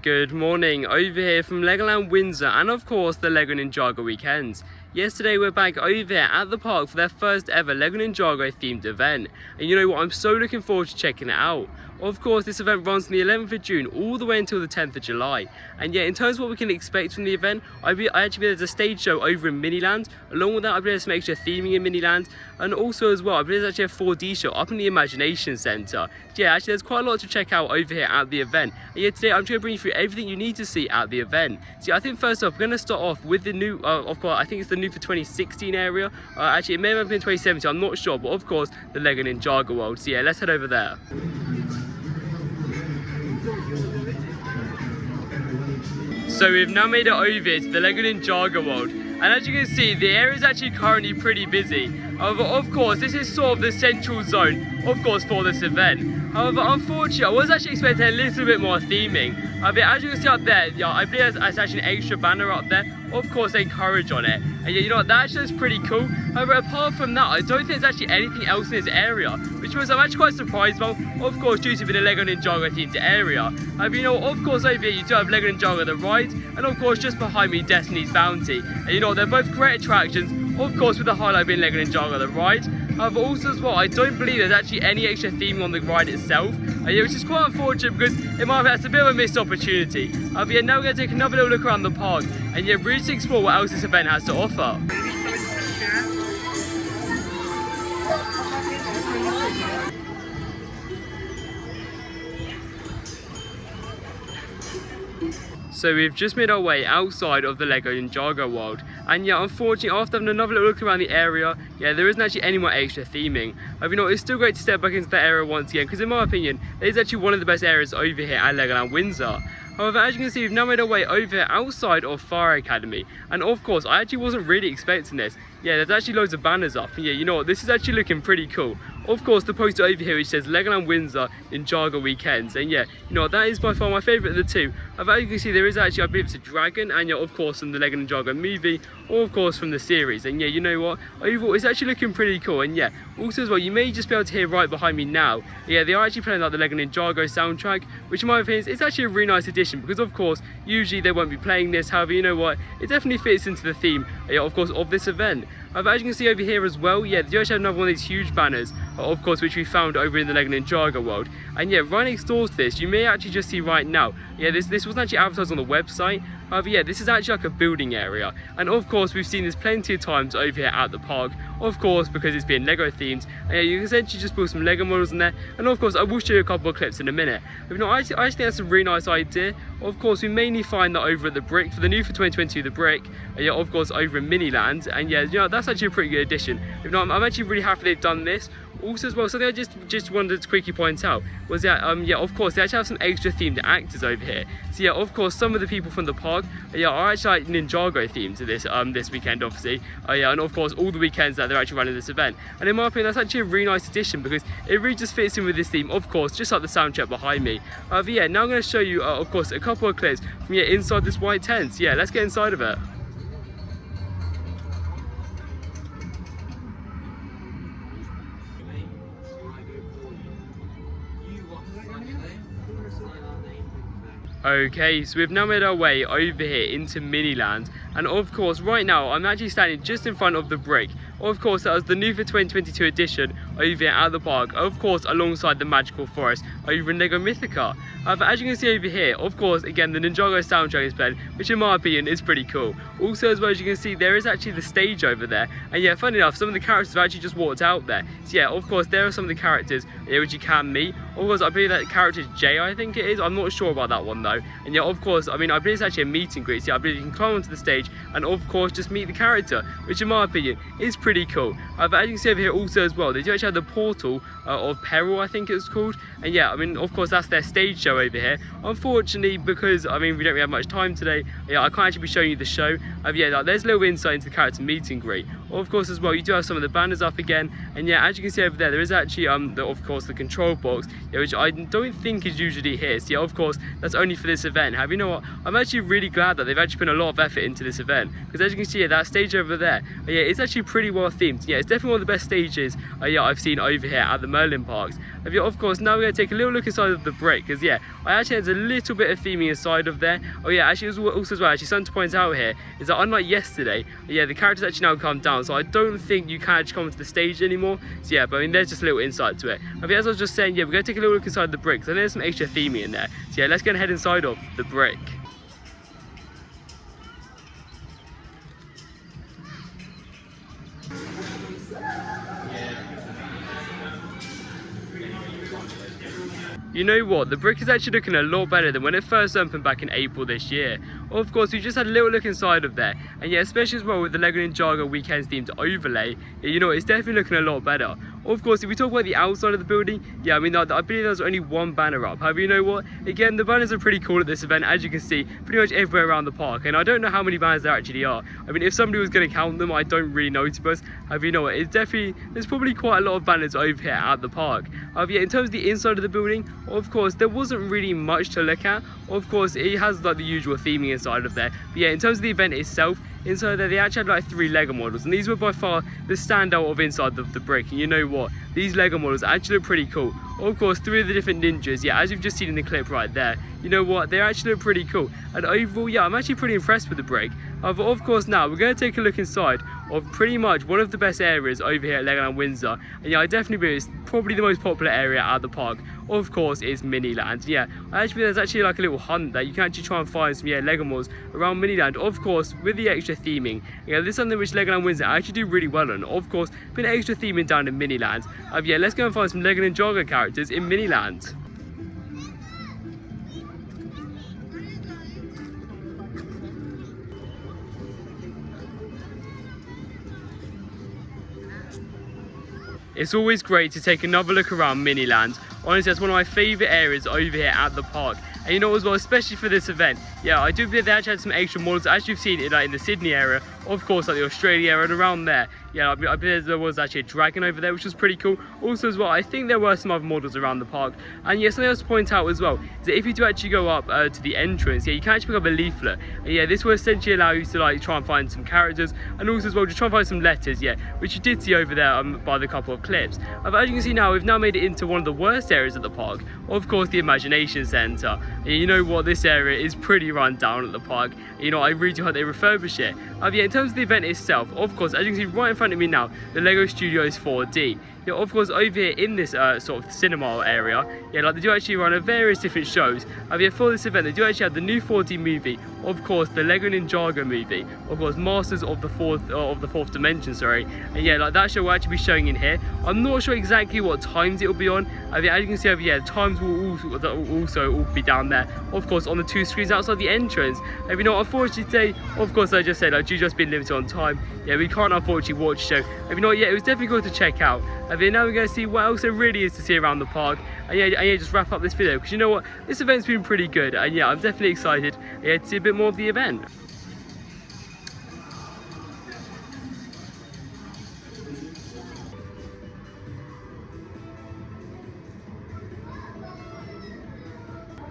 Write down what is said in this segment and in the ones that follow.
Good morning, over here from LEGOLAND Windsor and of course the LEGO NINJAGO Weekends. Yesterday we're back over here at the park for their first ever LEGO NINJAGO themed event. And you know what, I'm so looking forward to checking it out. Of course, this event runs from the 11th of June all the way until the 10th of July. And yeah, in terms of what we can expect from the event, I actually believe there's a stage show over in Miniland. Along with that, I believe there's some extra theming in Miniland. And also as well, I believe there's actually a 4D show up in the Imagination Centre. Yeah, actually there's quite a lot to check out over here at the event. And yeah, today I'm just going to bring you through everything you need to see at the event. So yeah, I think first off, we're going to start off with the new, of course, I think it's the new for 2016 area. Actually, it may have been 2017, I'm not sure. But of course, the LEGO NINJAGO World. So yeah, let's head over there. So we've now made it over to the LEGO NINJAGO World, and as you can see, the area is actually currently pretty busy. However, of course, this is sort of the central zone, of course, for this event. However, unfortunately, I was actually expecting a little bit more theming. As you can see up there, yeah, I believe there's actually an extra banner up there, of course, saying courage on it. And yeah, you know what, that actually is pretty cool. However, apart from that, I don't think there's actually anything else in this area, which was I'm actually quite surprised about, of course, due to being a LEGO NINJAGO themed area. You know, of course, over here you do have LEGO NINJAGO the ride, and of course, just behind me, Destiny's Bounty. And you know, they're both great attractions, of course, with the highlight being LEGO NINJAGO the ride. But also as well, I don't believe there's actually any extra theming on the ride itself, yeah, which is quite unfortunate because it might have that's a bit of a missed opportunity. But yeah, now we're going to take another little look around the park and yeah, really to explore what else this event has to offer. So we've just made our way outside of the LEGO NINJAGO World, and yeah, unfortunately, after having another little look around the area, yeah, there isn't actually any more extra theming. You know, it's still great to step back into that area once again, because in my opinion, it is actually one of the best areas over here at LEGOLAND Windsor. However, as you can see, we've now made our way over here outside of Fire Academy, and of course, I actually wasn't really expecting this. Yeah, there's actually loads of banners up, and yeah, you know what, this is actually looking pretty cool. Of course, the poster over here which says LEGOLAND Windsor NINJAGO Weekends, and yeah, you know, that is by far my favourite of the two. As you can see, there is actually, I believe it's a dragon, and yeah, of course from the LEGO NINJAGO movie, or of course from the series, and yeah, you know what, overall it's actually looking pretty cool. And yeah, also as well, you may just be able to hear right behind me now, yeah, they are actually playing like the LEGO NINJAGO soundtrack, which in my opinion is actually a really nice addition, because of course, usually they won't be playing this. However, you know what, it definitely fits into the theme, yeah, of course, of this event. As you can see over here as well, yeah, they actually have another one of these huge banners, of course, which we found over in the LEGO NINJAGO World. And yeah, right next door to this, you may actually just see right now, yeah, this wasn't actually advertised on the website. However, yeah, this is actually like a building area. And of course, we've seen this plenty of times over here at the park, of course, because it's being LEGO themed. And yeah, you can essentially just build some LEGO models in there. And of course, I will show you a couple of clips in a minute. But you know, I actually think that's a really nice idea. Of course, we mainly find that over at the Brick, for the new for 2022, the Brick, yeah, of course, over in Miniland. And yeah, you know, that's actually a pretty good addition. You know, I'm actually really happy they've done this. Also as well, something I just wanted to quickly point out was that yeah, of course, they actually have some extra themed actors over here. So yeah, of course, some of the people from the park, yeah, are actually like NINJAGO themed to this weekend, obviously. Yeah, and of course, all the weekends that they're actually running this event. And in my opinion, that's actually a really nice addition because it really just fits in with this theme, of course, just like the soundtrack behind me. But yeah, now I'm going to show you, of course, a couple of clips from yeah, inside this white tent. So yeah, let's get inside of it. Okay, so we've now made our way over here into Miniland, and of course right now I'm actually standing just in front of the Brick. Of course, that was the new for 2022 edition over here at the park, of course alongside the Magical Forest over in LEGO Mythica. As you can see over here, of course, again, the NINJAGO soundtrack is playing, which in my opinion is pretty cool. Also as well, as you can see, there is actually the stage over there, and yeah, funny enough, some of the characters have actually just walked out there. So yeah, of course, there are some of the characters which you can meet. Of course, I believe that character is Jay, I think it is. I'm not sure about that one though. And yeah, of course, I mean, I believe it's actually a meet and greet. So yeah, I believe you can climb onto the stage and of course just meet the character, which in my opinion is pretty cool. But as you can see over here also as well, they do actually have the portal of Peril, I think it's called. And yeah, I mean, of course, that's their stage show over here. Unfortunately, because I mean, we don't really have much time today, yeah, I can't actually be showing you the show. Yeah, like, there's a little insight into the character meet and greet. Of course as well, you do have some of the banners up again, and yeah, as you can see over there, there is actually of course the control box, yeah, which I don't think is usually here. So yeah, of course that's only for this event. You know what, I'm actually really glad that they've actually put a lot of effort into this event, because as you can see, yeah, that stage over there, yeah, it's actually pretty well themed. Yeah, it's definitely one of the best stages yeah, I've seen over here at the Merlin parks. Yeah, of course, now we're going to take a little look inside of the brick, because yeah, I actually had a little bit of theming inside of there. Oh yeah, actually also as well, actually something to point out here is that unlike yesterday, yeah, the characters actually now come down, so I don't think you can actually come to the stage anymore. So yeah, but I mean, there's just a little insight to it. As I was just saying, yeah, we're going to take a little look inside the brick, because I know there's some extra theming in there. So yeah, let's go ahead inside of the brick. You know what, the brick is actually looking a lot better than when it first opened back in April this year. Of course, we just had a little look inside of there, and yeah, especially as well with the LEGO NINJAGO Weekends themed overlay, yeah, you know, it's definitely looking a lot better. Of course, if we talk about the outside of the building, yeah, I mean, I believe there's only one banner up. However, you know what, again, the banners are pretty cool at this event, as you can see, pretty much everywhere around the park, and I don't know how many banners there actually are. I mean, if somebody was going to count them, I don't really know, to us. However, you know what, it's definitely, there's probably quite a lot of banners over here at the park. However, yeah, in terms of the inside of the building, of course, there wasn't really much to look at. Of course, it has like the usual theming inside of there. But yeah, in terms of the event itself, inside there they actually had like 3 LEGO models, and these were by far the standout of inside of the brick. And you know what, these LEGO models actually look pretty cool. Of course, 3 of the different ninjas, yeah, as you've just seen in the clip right there, you know what, they actually look pretty cool. And overall, yeah, I'm actually pretty impressed with the brick. However, of course, now we're going to take a look inside of pretty much one of the best areas over here at LEGOLAND Windsor. And yeah, I definitely believe it's probably the most popular area at the park. Of course, is Miniland. Yeah, there's actually like a little hunt that you can actually try and find some LEGO models around Miniland. Of course, with the extra theming, yeah, this is something which LEGOLAND Windsor actually do really well on. Of course, put extra theming down in Miniland. Yeah, let's go and find some LEGO NINJAGO characters in Miniland. It's always great to take another look around Miniland. Honestly, that's one of my favourite areas over here at the park. And you know as well, especially for this event, yeah, I do believe they actually had some extra models, as you've seen in the Sydney area, of course, like the Australia area and around there. Yeah, I believe there was actually a dragon over there, which was pretty cool. Also as well, I think there were some other models around the park. And yeah, something else to point out as well is that if you do actually go up to the entrance, yeah, you can actually pick up a leaflet. And yeah, this will essentially allow you to like try and find some characters, and also as well just try and find some letters, yeah, which you did see over there by the couple of clips. But as you can see now, we've now made it into one of the worst areas at the park, of course, the Imagination Centre. And you know what, this area is pretty run down at the park. You know, I really do hope they refurbish it. Yeah, in terms of the event itself, of course, as you can see right in front of me now, the LEGO Studios 4D. Yeah, of course, over here in this sort of cinema area, yeah, like they do actually run various different shows. Yeah, for this event, they do actually have the new 4D movie, of course, the LEGO NINJAGO movie, of course, Masters of the Fourth Dimension, sorry. And yeah, like that show will actually be showing in here. I'm not sure exactly what times it will be on. Yeah, as you can see over here, times will also all be down there, of course, on the 2 screens outside the entrance. And you know, unfortunately today, of course, I just said, like, due just being limited on time, yeah, we can't unfortunately watch the show. And you know, yeah, it was definitely good to check out. Now we're going to see what else there really is to see around the park. And yeah, just wrap up this video, because you know what, this event's been pretty good. And yeah, I'm definitely excited to see a bit more of the event.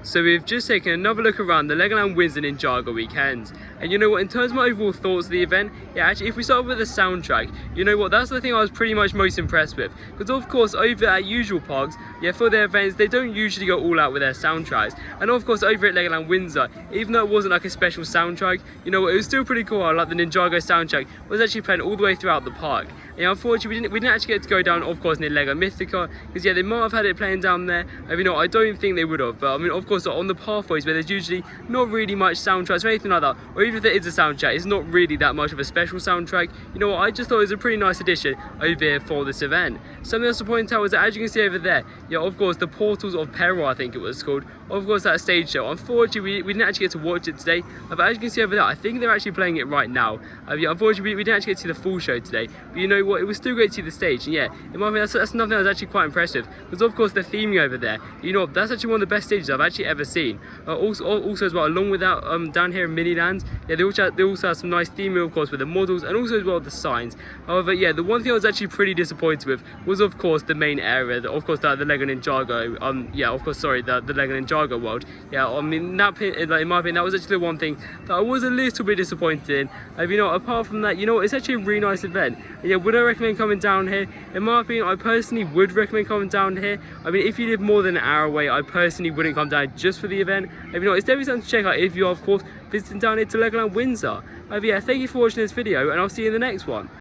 So we've just taken another look around the LEGOLAND Windsor NINJAGO Weekends. And you know what, in terms of my overall thoughts of the event, yeah, actually, if we start with the soundtrack, you know what, that's the thing I was pretty much most impressed with. Because of course, over at usual parks, yeah, for their events, they don't usually go all out with their soundtracks. And of course, over at LEGOLAND Windsor, even though it wasn't like a special soundtrack, you know what, it was still pretty cool. I like the NINJAGO soundtrack was actually playing all the way throughout the park. And unfortunately, we didn't actually get to go down, of course, near LEGO Mythica, because yeah, they might have had it playing down there. And you know, I don't think they would have. But I mean, of course, on the pathways where there's usually not really much soundtracks or anything like that, or even if there is a soundtrack, it's not really that much of a special soundtrack. You know what, I just thought it was a pretty nice addition over here for this event. Something else to point out is that, as you can see over there, yeah, of course, the Portals of Peril, I think it was called, of course, that stage show. Unfortunately, we didn't actually get to watch it today, but as you can see over there, I think they're actually playing it right now. Yeah, unfortunately, we didn't actually get to see the full show today, but you know what, it was still great to see the stage. And yeah, in my opinion, that's nothing that was actually quite impressive, because of course the theming over there, you know, that's actually one of the best stages I've actually ever seen. Also as well, along with that, down here in Miniland, yeah, they also have some nice theming, of course, with the models and also as well the signs. However, yeah, the one thing I was actually pretty disappointed with was, of course, the main area, of course, the LEGO NINJAGO, yeah, of course, sorry, the LEGO NINJAGO world. Yeah, I mean, like, in my opinion, that was actually the one thing that I was a little bit disappointed in. You know, apart from that, you know, it's actually a really nice event. And yeah, would I recommend coming down here? In my opinion, I personally would recommend coming down here. I mean, if you live more than an hour away, I personally wouldn't come down just for the event. You know, it's definitely something to check out if you are, of course, visiting down here to LEGOLAND Windsor. Yeah, thank you for watching this video, and I'll see you in the next one.